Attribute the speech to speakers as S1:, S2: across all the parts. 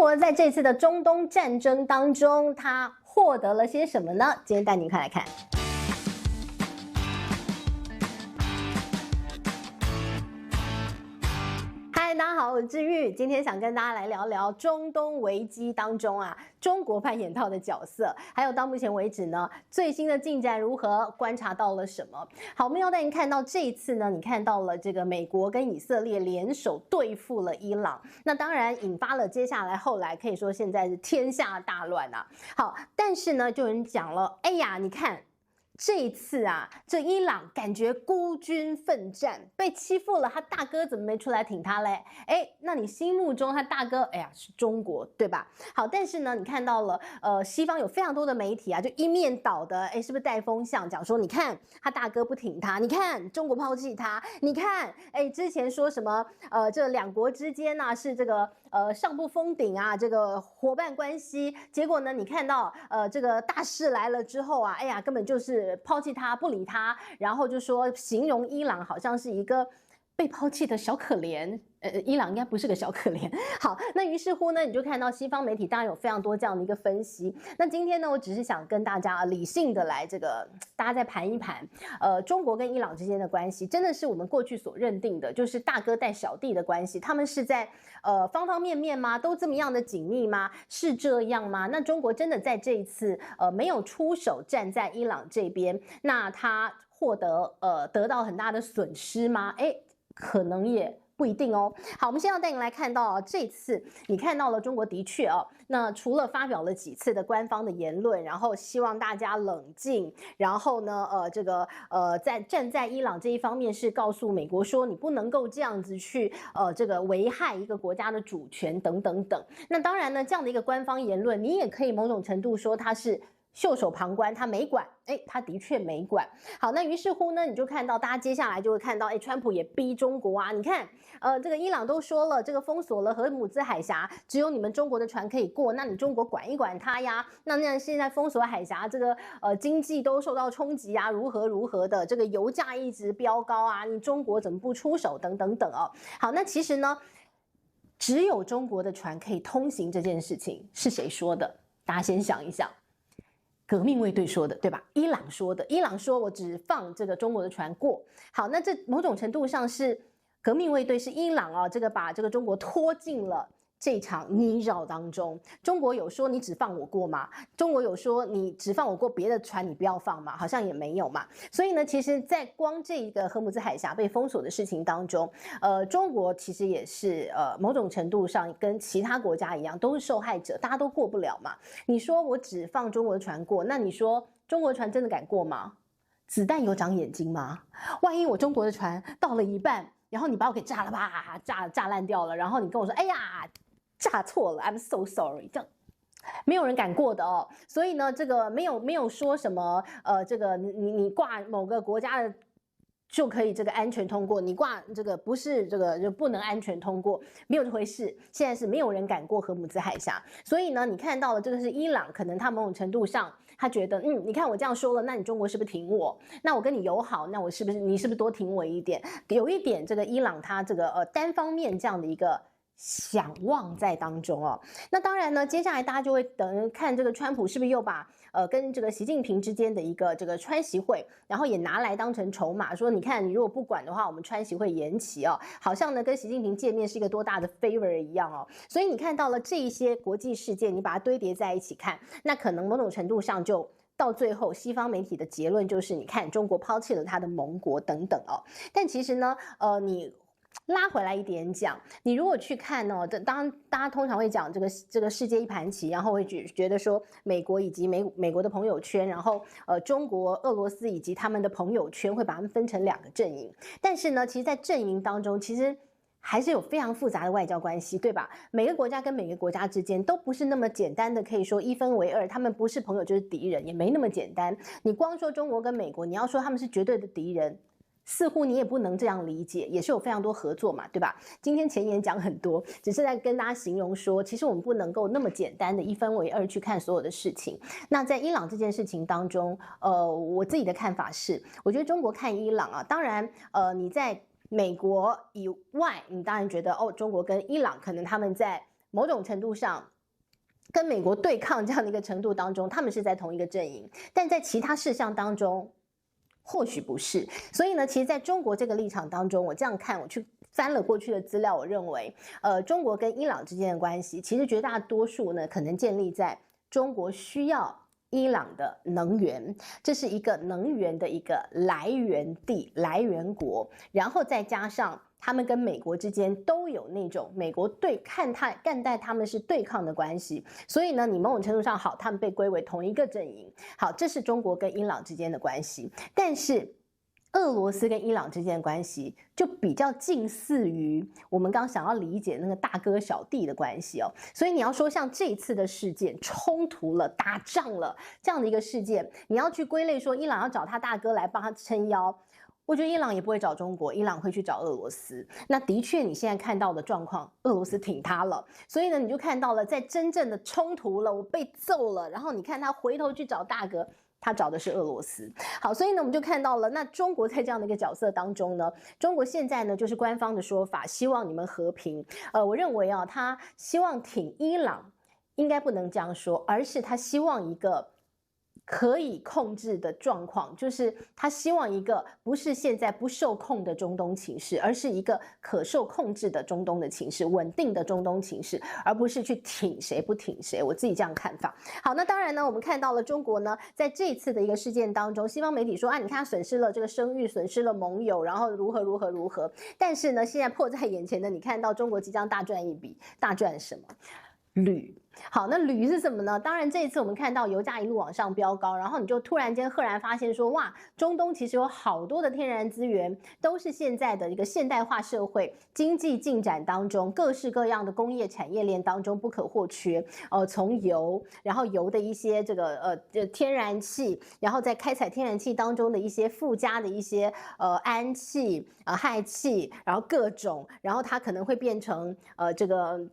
S1: 國在這次的中東戰爭當中，它獲得了些什麼呢？今天帶您快來看。嗨，大家好，我是志玉，今天想跟大家來聊聊中東危機當中中國扮演到的角色，還有到目前為止呢，最新的進展如何，觀察到了什麼？好，我們要帶您看到這一次呢，你看到了這個美國跟以色列聯手對付了伊朗，那當然引發了接下來後來可以說現在是天下大亂啊。好，但是呢，就有人講了，哎呀，你看。這一次這伊朗感覺孤軍奮戰，被欺負了，他大哥怎麼沒出來挺他嘞？那你心目中他大哥，是中國，對吧？好，但是呢，你看到了，西方有非常多的媒體就一面倒的，是不是帶風向講說，你看他大哥不挺他，你看中國拋棄他，你看，之前說什麼，這兩國之間是這個上不封頂這個夥伴關係，結果呢，你看到這個大事來了之後根本就是拋棄他不理他，然後就說形容伊朗好像是一個被拋棄的小可憐。伊朗應該不是個小可憐。好，那於是乎呢，你就看到西方媒體當然有非常多這樣的一個分析。那今天呢，我只是想跟大家理性的來大家再盤一盤，中國跟伊朗之間的關係，真的是我們過去所認定的，就是大哥帶小弟的關係。他們是在方方面面嗎？都這麼樣的緊密嗎？是這樣嗎？那中國真的在這一次沒有出手站在伊朗這邊，那他得到很大的損失嗎？可能也不一定哦。好，我們先要帶你来看到這次你看到了中國的確那除了發表了幾次的官方的言論，然後希望大家冷靜，然後呢站在伊朗這一方面是告訴美國說你不能夠這樣子去危害一個國家的主權等等等。那當然呢，這樣的一個官方言論，你也可以某種程度說它是袖手旁觀，他沒管，他的確沒管。好，那於是乎呢，你就看到大家接下來就會看到，川普也逼中國你看，這個伊朗都說了，這個封鎖了荷姆茲海峽，只有你們中國的船可以過，那你中國管一管它呀？那現在封鎖海峽，這個經濟都受到衝擊如何的，這個油價一直飆高你中國怎麼不出手等等等好，那其實呢，只有中國的船可以通行這件事情是誰說的？大家先想一想。革命衛隊說的，對吧？伊朗說的，伊朗說我只放這個中國的船過。好，那這某種程度上是革命衛隊，是伊朗把這個中國拖進了這場泥沼當中。中國有說你只放我過嗎？中國有說你只放我過，別的船你不要放嗎？好像也沒有嘛。所以呢，其實在光這個荷姆茲海峽被封鎖的事情當中，中國其實也是某種程度上跟其他國家一樣，都是受害者，大家都過不了嘛。你說我只放中國的船過，那你說中國的船真的敢過嗎？子彈有長眼睛嗎？萬一我中國的船到了一半，然後你把我給炸了吧，炸爛掉了，然後你跟我說，哎呀，炸錯了 ，I'm so sorry， 這樣沒有人敢過的所以呢，這個沒有說什麼這個你掛某個國家的就可以這個安全通過，你掛這個不是這個就不能安全通過，沒有這回事。現在是沒有人敢過荷姆茲海峽，所以呢，你看到了這個是伊朗，可能他某種程度上他覺得，你看我這樣說了，那你中國是不是挺我？那我跟你友好，那你是不是多挺我一點？有一點这個伊朗他這個單方面這樣的一個想望在當中那當然呢，接下來大家就會等看這個川普是不是又把跟這個習近平之間的一個這個川習會，然後也拿來當成籌碼，說你看你如果不管的話，我們川習會延期好像呢跟習近平見面是一個多大的 favor 一樣所以你看到了這一些國際事件，你把它堆疊在一起看，那可能某種程度上就到最後西方媒體的結論就是，你看中國拋棄了他的盟國等等但其實呢你拉回來一點講，你如果去看當大家通常會講這個世界一盤棋，然後會覺得說美國以及美國的朋友圈，然後中國、俄羅斯以及他們的朋友圈會把他們分成兩個陣營。但是呢，其實在陣營當中，其實還是有非常複雜的外交關係，對吧？每個國家跟每個國家之間都不是那麼簡單的可以說一分為二，他們不是朋友就是敵人，也沒那麼簡單。你光說中國跟美國，你要說他們是絕對的敵人，似乎你也不能這樣理解，也是有非常多合作嘛，对吧？今天前言講很多，只是在跟大家形容說，其實我們不能夠那麼簡單的一分為二去看所有的事情。那在伊朗這件事情當中，我自己的看法是，我覺得中國看伊朗啊，當然，你在美國以外，你當然覺得中國跟伊朗可能他們在某種程度上跟美國對抗這樣的一個程度當中，他們是在同一個陣營，但在其他事項當中或許不是。所以呢，其實在中國這個立場當中，我這樣看，我去翻了過去的資料，我認為中國跟伊朗之間的關係，其實絕大多數呢可能建立在中國需要伊朗的能源，這是一個能源的一個來源地、來源國，然後再加上他們跟美國之間都有那種美國看待他們是对抗的關係，所以呢，你某種程度上好，他們被歸為同一個陣營。好，這是中國跟伊朗之間的關係，但是俄羅斯跟伊朗之間的關係就比較近似於我們剛想要理解那個大哥小弟的關係哦。所以你要說像這一次的事件衝突了、打仗了這樣的一個事件，你要去歸類說伊朗要找他大哥來幫他撐腰，我覺得伊朗也不會找中國，伊朗會去找俄羅斯。那的確你現在看到的狀況，俄羅斯挺他了，所以呢你就看到了在真正的衝突了，我被揍了，然後你看他回頭去找大哥，他找的是俄羅斯。好，所以呢我們就看到了，那中国在這樣的一個角色當中呢，中国現在呢就是官方的說法，希望你們和平。我認為啊，他希望挺伊朗，應該不能這樣說，而是他希望一個可以控制的狀況，就是他希望一個不是現在不受控的中東情勢，而是一個可受控制的中東的情勢，穩定的中東情勢，而不是去挺谁不挺誰。我自己這樣看法。好，那当然呢，我們看到了中國呢，在這一次的一個事件當中，西方媒體說啊，你看他損失了這個聲譽，損失了盟友，然後如何。但是呢，現在迫在眼前的，你看到中國即將大賺一筆，大賺什麼？鋁。好，那鋁是什麼呢？當然這一次我們看到油價一路往上飆高，然後你就突然間赫然發現說，哇，中東其實有好多的天然資源都是現在的一個現代化社會經濟進展當中各式各樣的工業產業鏈當中不可或缺。從油，然後油的一些這個天然氣，然後在開採天然氣當中的一些附加的一些氨气、氦气，然后各種，然後它可能會變成這個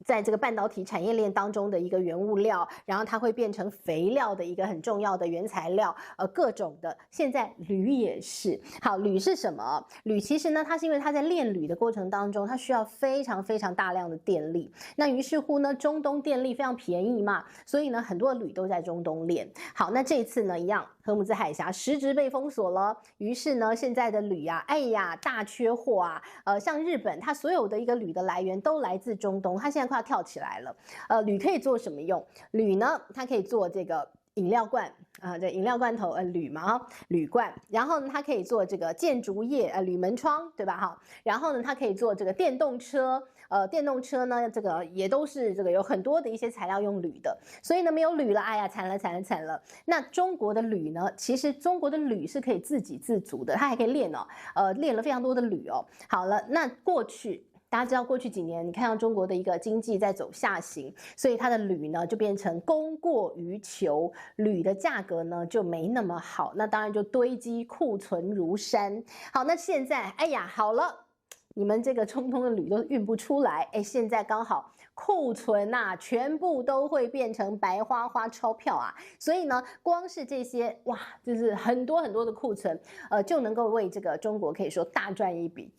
S1: 在這個半導體產業鏈當中的一個原物料，然後它會變成肥料的一個很重要的原材料，各種的。現在鋁也是。好，鋁是什麼？鋁其實呢，它是因為它在煉鋁的過程當中，它需要非常大量的電力。那於是乎呢，中東電力非常便宜嘛，所以呢，很多的鋁都在中東煉。好，那這一次呢，一樣，荷姆茲海峽實質被封鎖了，於是呢，現在的鋁啊，哎呀，大缺貨啊。像日本，它所有的一個鋁的來源都來自中東，它現在快要跳起來了。鋁可以做什麼用？鋁呢，它可以做這個飲料罐啊，這飲料罐頭鋁嘛，鋁罐。然後呢，它可以做這個建築業鋁門窗，對吧？哈，然後呢，它可以做這個電動車。電動車呢，這個也都是這個有很多的一些材料用鋁的，所以呢，沒有鋁了，哎呀，慘了。那中國的鋁呢？其實中國的鋁是可以自給自足的，它還可以煉哦，煉了非常多的鋁哦。好了，那過去大家知道，過去幾年你看到中國的一個經濟在走下行，所以它的鋁呢就變成供過於求，鋁的價格呢就沒那麼好，那當然就堆積庫存如山。好，那現在哎呀，好了。你們這個中東的鋁都運不出來，哎，現在剛好庫存啊，全部都會變成白花花鈔票啊，所以呢，光是這些哇，就是很多的庫存，就能夠為這個中國可以說大賺一筆。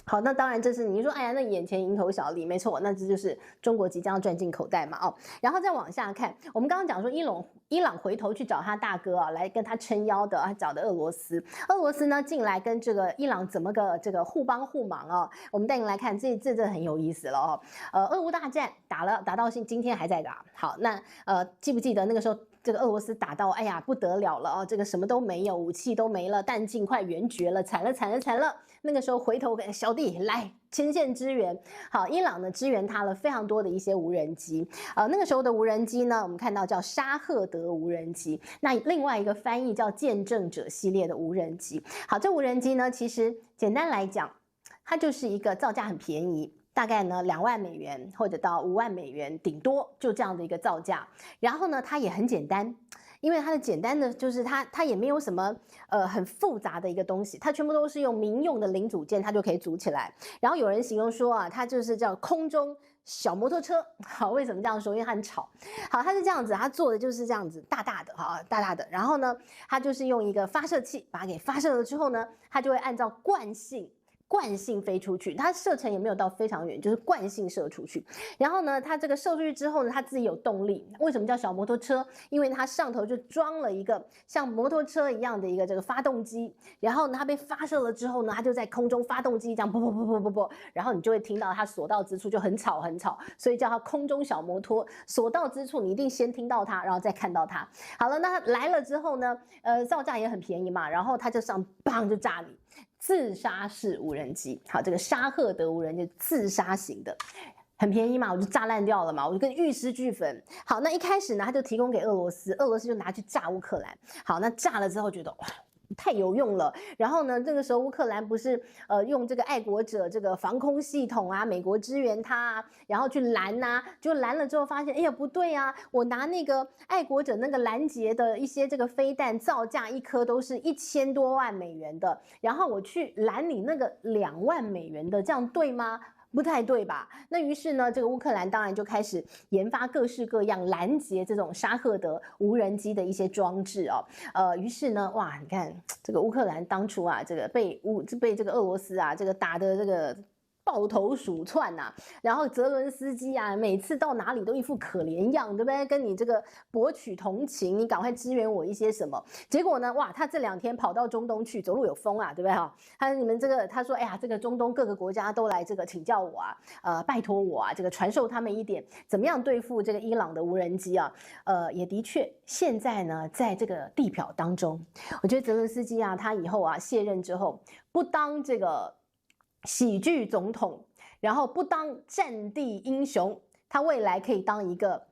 S1: 好，那當然這是你說，哎呀，那眼前蠅頭小利，沒錯，那這就是中國即將賺進口袋嘛，哦，然後再往下看，我們剛剛講說伊朗回頭去找他大哥啊，來跟他撐腰的啊，找的俄羅斯呢進來跟這個伊朗怎麼個這個互幫互忙啊？我們帶你來看，這很有意思了哦。俄烏大戰打到今天還在打。好，那記不記得那個時候？這個俄羅斯打到，哎呀不得了了哦，這個什麼都沒有，武器都沒了，彈盡快援絕了，慘了。那個時候回頭小弟來前線支援，好，伊朗呢支援他了非常多的一些無人機，那個時候的無人機呢，我們看到叫沙赫德無人機，那另外一個翻譯叫見證者系列的無人機。好，這無人機呢，其實簡單來講，它就是一個造價很便宜。大概呢2萬美元或者到5萬美元，頂多就這樣的一個造價。然後呢，它也很簡單，因為它的簡單的就是它也沒有什麼很複雜的一個東西，它全部都是用民用的零組件，它就可以組起來。然後有人形容說啊，它就是叫空中小摩托車。好，為什麼這樣說？因為它很吵。好，它是這樣子，它做的就是這樣子，大大的。然後呢，它就是用一個發射器把它給發射了之後呢，它就會按照慣慣性飛出去，它射程也沒有到非常遠，就是慣性射出去。然後呢，它這個射出去之後呢，它自己有動力。為什麼叫小摩托車？因為它上頭就裝了一個像摩托車一樣的一個這個發動機。然後呢，它被發射了之後呢，它就在空中發動機這樣啵啵啵啵啵啵，然後你就會聽到它所到之處就很吵很吵，所以叫它空中小摩托。所到之處你一定先聽到它，然後再看到它。好了，那它來了之後呢，造價也很便宜嘛，然後它就上砰就炸你。自殺式無人機，好，這個沙赫德無人機自殺型的，很便宜嘛，我就炸爛掉了嘛，我就跟玉石俱焚。好，那一開始呢，他就提供給俄羅斯，俄羅斯就拿去炸烏克蘭。好，那炸了之後覺得哇，太有用了。然後呢，這個時候烏克蘭不是用這個愛國者這個防空系統啊，美國支援他啊，然後去攔啊，就攔了之後發現，哎呀不對啊，我拿那個愛國者那個攔截的一些這個飛彈造價一顆都是1000多萬美元的，然後我去攔你那個2萬美元的，這樣對嗎？不太對吧？那於是呢，這個烏克蘭當然就開始研發各式各樣攔截這種沙赫德無人機的一些裝置哦。於是呢，哇，你看這個烏克蘭當初啊，這個被這個俄羅斯啊，這個打的這個抱頭鼠竄吶，然後澤倫斯基啊，每次到哪裡都一副可憐樣，對不對？跟你這個博取同情，你趕快支援我一些什麼？結果呢，哇，他這2天跑到中東去，走路有風啊，對不對哈？他說，哎呀，這個中東各個國家都來這個請教我啊，拜託我啊，這個傳授他們一點怎麼樣對付這個伊朗的無人機啊？也的確，現在呢，在這個地表當中，我覺得澤倫斯基啊，他以後啊卸任之後，不當這個喜劇總統，然後不當戰地英雄，他未來可以當一個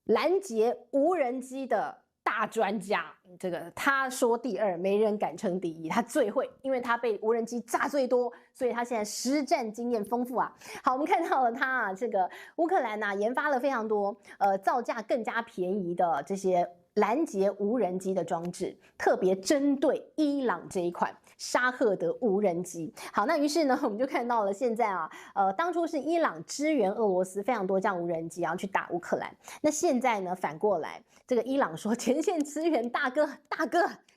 S1: 攔截無人機的大專家。這個他說第2，沒人敢稱第1，他最會，因為他被無人機炸最多，所以他現在實戰經驗豐富啊。好，我們看到了他啊，這個烏克蘭啊研發了非常多造價更加便宜的這些攔截無人機的裝置，特別針對伊朗這一款沙赫德無人機。好，那於是呢，我們就看到了現在啊，當初是伊朗支援俄羅斯非常多這樣無人機，然後去打烏克蘭。那現在呢，反過來，這個伊朗說前線支援大哥，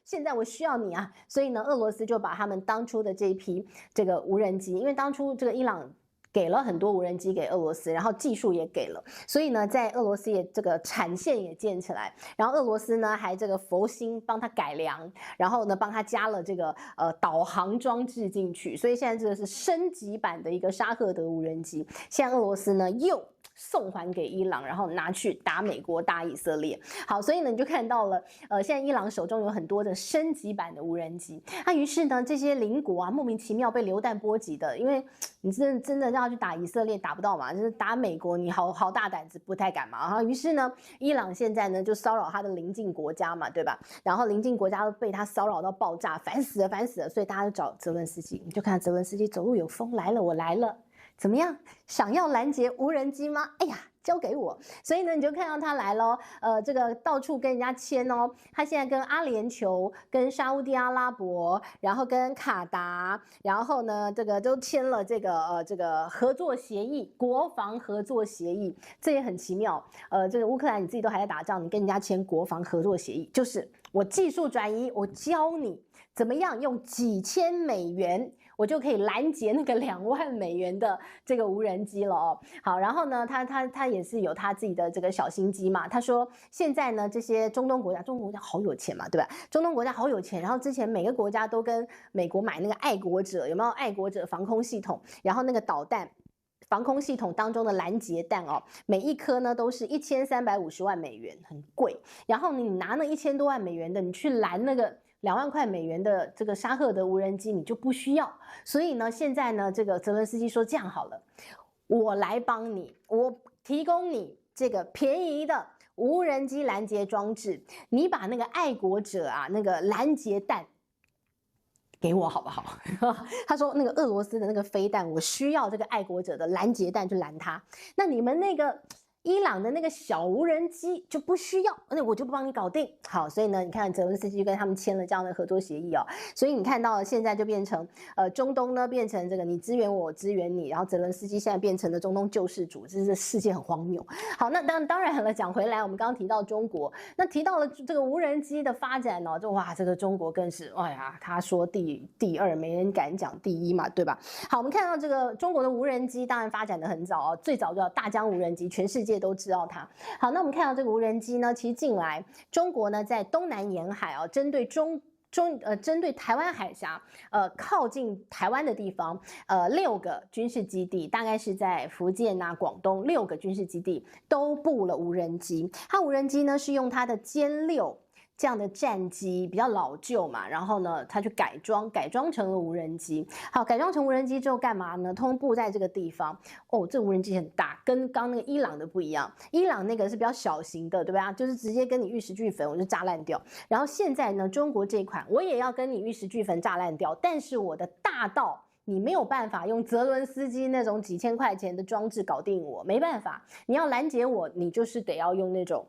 S1: 現在我需要你啊，所以呢，俄羅斯就把他們當初的這一批這個無人機，因為當初這個伊朗給了很多無人機給俄羅斯，然後技術也給了，所以呢，在俄羅斯也這個產線也建起來，然後俄羅斯呢還這個佛心幫他改良，然後呢幫他加了這個導航裝置進去，所以現在這個是升級版的一個沙赫德無人機。現在俄羅斯呢又送還給伊朗，然後拿去打美國、打以色列。好，所以呢你就看到了，現在伊朗手中有很多的升級版的无人機。那於是呢，這些鄰國啊莫名其妙被流彈波及的，因為你真的要去打以色列打不到嘛，就是打美國你好大膽子不太敢嘛。然後於是呢，伊朗現在呢就騷擾他的鄰近國家嘛，對吧？然後鄰近國家都被他騷擾到爆炸，煩死了，所以大家就找澤倫斯基。你就看澤倫斯基走路有風，來了我來了。怎麼樣？想要攔截無人機嗎？哎呀，交給我。所以呢，你就看到他來了，這個到處跟人家簽哦。他現在跟阿聯酋、跟沙烏地阿拉伯，然後跟卡達，然後呢，這個都簽了這個合作協議，國防合作協議，這也很奇妙。這個烏克蘭你自己都還在打仗，你跟人家簽國防合作協議，就是我技術轉移，我教你怎麼樣用幾千美元。我就可以攔截那個2萬美元的這個無人機了哦。好，然後呢，他也是有他自己的這個小心機嘛。他說現在呢，這些中東國家好有錢嘛，對吧？中東國家好有錢，然後之前每個國家都跟美國買那個愛國者，有沒有愛國者防空系統？然後那個導彈防空系統當中的攔截彈哦，每一顆呢都是1350萬美元，很貴。然後你拿那1000多萬美元的，你去攔那個2萬塊美元的這個沙赫德無人機，你就不需要。所以呢，現在呢，這個澤倫斯基說這樣好了，我來幫你，我提供你這個便宜的無人機攔截裝置，你把那個愛國者啊那個攔截彈給我好不好？他說那個俄羅斯的那個飛彈，我需要這個愛國者的攔截彈去攔它。那你們那個伊朗的那個小無人機就不需要，那我就不幫你搞定。好，所以呢，你看澤倫斯基就跟他們簽了這樣的合作協議哦。所以你看到了現在就變成中東呢變成這個你支援我，我支援你，然後澤倫斯基現在變成了中東救世主，這世界很荒謬。好，那當然了，講回來，我們剛剛提到中國，那提到了這個無人機的發展哦，就哇，這個中國更是哎呀，他說第二，沒人敢講第一嘛，對吧？好，我們看到這個中國的無人機當然發展得很早哦，最早就叫大疆無人機，全世界都知道它。好，那我們看到這個無人機呢，其實近來中國呢在東南沿海啊，針對針對台灣海峽靠近台灣的地方，6個軍事基地，大概是在福建啊、廣東6個軍事基地都布了無人機。它無人機呢是用它的殲6這樣的戰機，比較老舊嘛，然後呢，它去改裝成了無人機。好，改裝成無人機之後幹嘛呢？通布在這個地方。哦，這無人機很大，跟剛那個伊朗的不一樣。伊朗那個是比較小型的，對吧？就是直接跟你玉石俱焚，我就炸爛掉。然後現在呢，中國這款我也要跟你玉石俱焚、炸爛掉，但是我的大到你沒有辦法用澤倫斯基那種幾千塊錢的裝置搞定我，沒辦法。你要攔截我，你就是得要用那種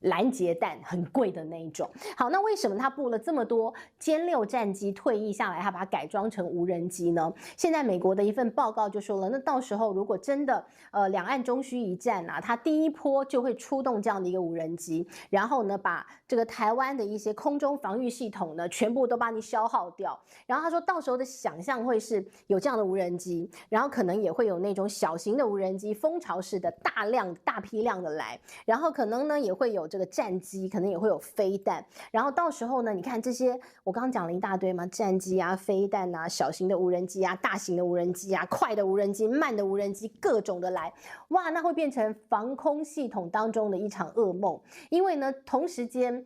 S1: 攔截彈很貴的那一種。好，那為什麼他布了這麼多殲6戰機退役下來，他把它改裝成無人機呢？現在美國的一份報告就說了，那到時候如果真的兩岸終須一戰啊，他第一波就會出動這樣的一個無人機，然後呢把這個台灣的一些空中防禦系統呢全部都把你消耗掉。然後他說到時候的想象會是有這樣的無人機，然後可能也會有那種小型的無人機，蜂巢式的大批量的來，然後可能呢也會有這個戰機，可能也會有飛彈，然後到時候呢，你看這些我剛剛講了一大堆嘛，戰機啊、飛彈啊、小型的無人機啊、大型的無人機啊、快的無人機、慢的無人機，各種的來，哇，那會變成防空系統當中的一場噩夢，因為呢，同時間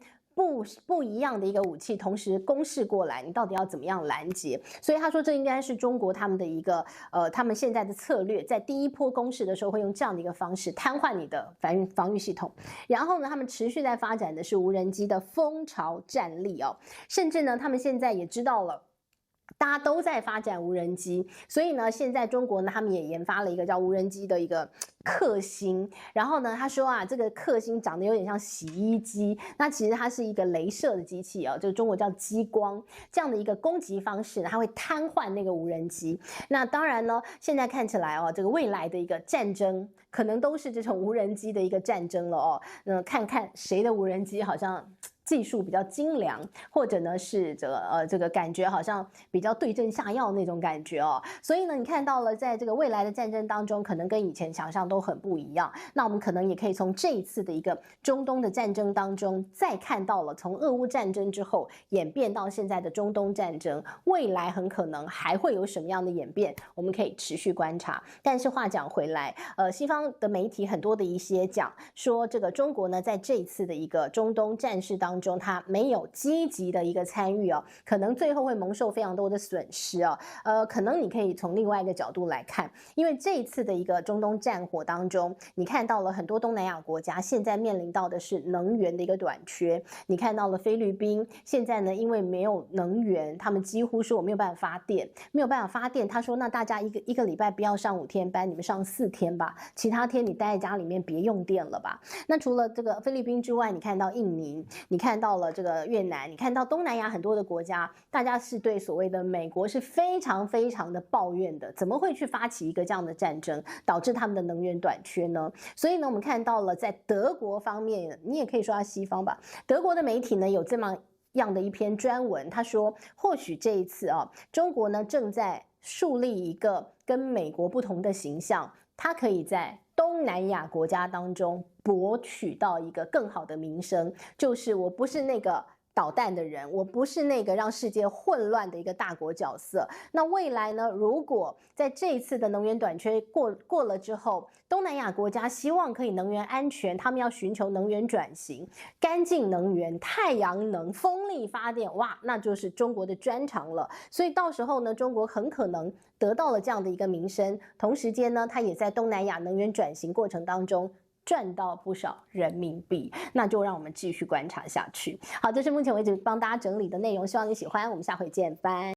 S1: 不一樣的一個武器同時攻勢過來，你到底要怎麼樣攔截？所以他說這應該是中國他們的一個他們現在的策略，在第一波攻勢的時候會用這樣的一個方式癱瘓你的防禦系統，然後呢，他們持續在發展的是無人機的蜂巢戰力哦，甚至呢，他們現在也知道了。大家都在發展無人機，所以呢，現在中國呢，他們也研發了一個叫無人機的一個克星。然後呢，他說啊，這個克星長得有點像洗衣機，那其實它是一個雷射的機器啊，這個中國叫激光這樣的一個攻擊方式呢，它會癱瘓那個無人機。那當然呢，現在看起來哦，這個未來的一個戰爭可能都是這種無人機的一個戰爭了哦。看看誰的無人機好像技術比較精良，或者呢是這個感覺好像比較對症下藥那種感覺哦。所以呢，你看到了在這個未來的戰爭當中，可能跟以前想象都很不一樣。那我們可能也可以從這一次的一個中東的戰爭當中，再看到了從俄烏戰爭之後演變到現在的中東戰爭，未來很可能還會有什麼樣的演變，我們可以持續觀察。但是話講回來，西方的媒體很多的一些講說，這個中國呢在這一次的一個中東戰事當中，他沒有積極的一個參與哦，可能最後會蒙受非常多的損失哦。可能你可以從另外一個角度來看，因為這一次的一個中東戰火當中，你看到了很多東南亞國家現在面臨到的是能源的一個短缺。你看到了菲律賓現在呢，因為沒有能源，他們幾乎說我沒有辦法發電，沒有辦法發電。他說那大家一個禮拜不要上5天班，你們上4天吧，其他天你待在家裡面別用電了吧。那除了這個菲律賓之外，你看到印尼，你看到了這個越南，你看到東南亞很多的國家，大家是對所謂的美國是非常非常的抱怨的，怎麼會去發起一個這樣的戰爭，導致他們的能源短缺呢？所以呢，我們看到了在德國方面，你也可以說它西方吧，德國的媒體呢有這麼樣的一篇專文，他說或許這一次啊，中國呢正在樹立一個跟美國不同的形象，它可以在東南亞國家當中博取到一個更好的名聲，就是我不是那個搗蛋的人，我不是那個讓世界混亂的一個大國角色。那未來呢，如果在這一次的能源短缺過了之後，東南亞國家希望可以能源安全，他們要尋求能源轉型，乾淨能源、太陽能、風力發電，哇，那就是中國的專長了。所以到時候呢，中國很可能得到了這樣的一個名聲，同時間呢，它也在東南亞能源轉型過程當中賺到不少人民幣，那就讓我們繼續觀察下去。好，這是目前為止幫大家整理的內容，希望你喜歡，我們下回見，拜。